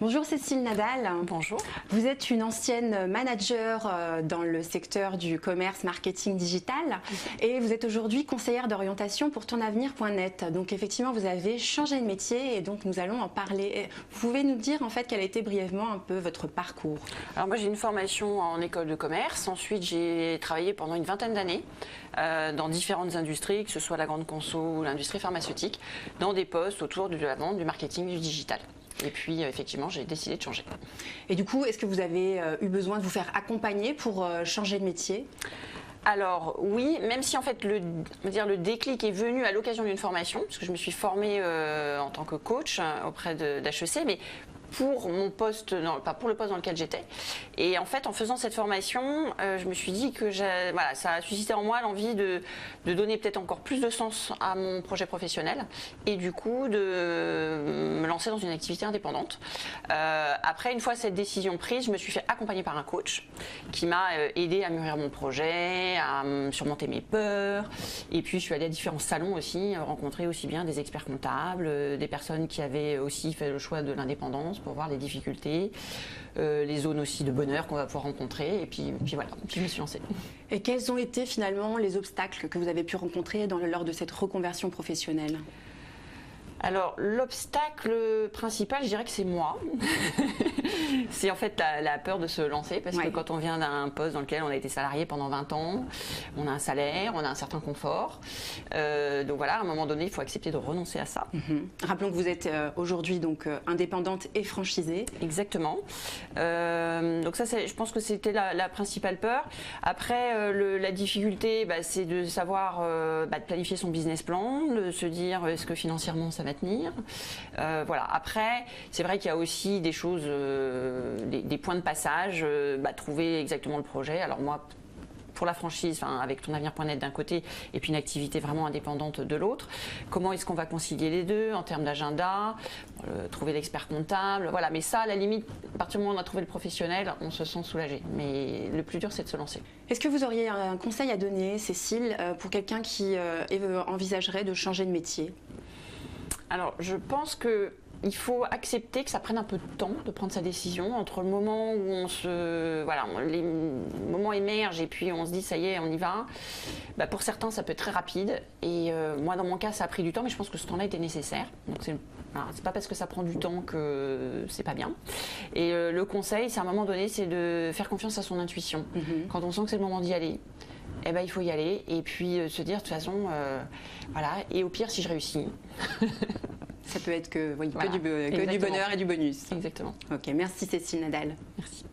Bonjour Cécile Nadal. Bonjour. Vous êtes une ancienne manager dans le secteur du commerce marketing digital et vous êtes aujourd'hui conseillère d'orientation pour tonavenir.net. Donc effectivement vous avez changé de métier et donc nous allons en parler. Vous pouvez nous dire en fait quel a été brièvement un peu votre parcours? Alors moi j'ai une formation en école de commerce, ensuite j'ai travaillé pendant une vingtaine d'années dans différentes industries, que ce soit la grande conso ou l'industrie pharmaceutique, dans des postes autour de la vente, du marketing, du digital. Et puis effectivement j'ai décidé de changer. Et du coup est-ce que vous avez eu besoin de vous faire accompagner pour changer de métier? Alors oui, même si en fait le déclic est venu à l'occasion d'une formation, parce que je me suis formée en tant que coach auprès d'HEC, mais pour mon poste, pas pour le poste dans lequel j'étais. Et en fait, en faisant cette formation, je me suis dit que ça a suscité en moi l'envie de donner peut-être encore plus de sens à mon projet professionnel et du coup de me lancer dans une activité indépendante. Après, une fois cette décision prise, je me suis fait accompagner par un coach qui m'a aidé à mûrir mon projet, à surmonter mes peurs. Et puis, je suis allée à différents salons aussi, rencontrer aussi bien des experts comptables, des personnes qui avaient aussi fait le choix de l'indépendance, pour voir les difficultés, les zones aussi de bonheur qu'on va pouvoir rencontrer. Et puis voilà, puis je me suis lancée. Et quels ont été finalement les obstacles que vous avez pu rencontrer lors de cette reconversion professionnelle? Alors l'obstacle principal, je dirais que c'est moi. C'est en fait la peur de se lancer parce que quand on vient d'un poste dans lequel on a été salarié pendant 20 ans, on a un salaire, on a un certain confort. Donc voilà, à un moment donné, il faut accepter de renoncer à ça. Rappelons que vous êtes aujourd'hui donc indépendante et franchisée. Exactement. Donc ça, je pense que c'était la principale peur. Après, la difficulté, c'est de savoir de planifier son business plan, de se dire est-ce que financièrement ça va tenir. Voilà. Après, c'est vrai qu'il y a aussi des choses, des points de passage, trouver exactement le projet. Alors moi, pour la franchise, avec tonavenir.net d'un côté et puis une activité vraiment indépendante de l'autre, comment est-ce qu'on va concilier les deux en termes d'agenda, trouver l'expert comptable, voilà. Mais ça, à la limite, à partir du moment où on a trouvé le professionnel, on se sent soulagé. Mais le plus dur, c'est de se lancer. Est-ce que vous auriez un conseil à donner, Cécile, pour quelqu'un qui envisagerait de changer de métier? Alors, je pense que il faut accepter que ça prenne un peu de temps de prendre sa décision entre le moment où les moments émergent et puis on se dit ça y est, on y va. Pour certains, ça peut être très rapide et moi, dans mon cas, ça a pris du temps, mais je pense que ce temps-là était nécessaire. Donc c'est pas parce que ça prend du temps que c'est pas bien. Et le conseil, c'est à un moment donné, c'est de faire confiance à son intuition. Quand on sent que c'est le moment d'y aller, il faut y aller et puis se dire de toute façon, voilà. Et au pire, si je réussis. Ça peut être que du bonheur et du bonus. Exactement. Ok, merci Cécile Nadal. Merci.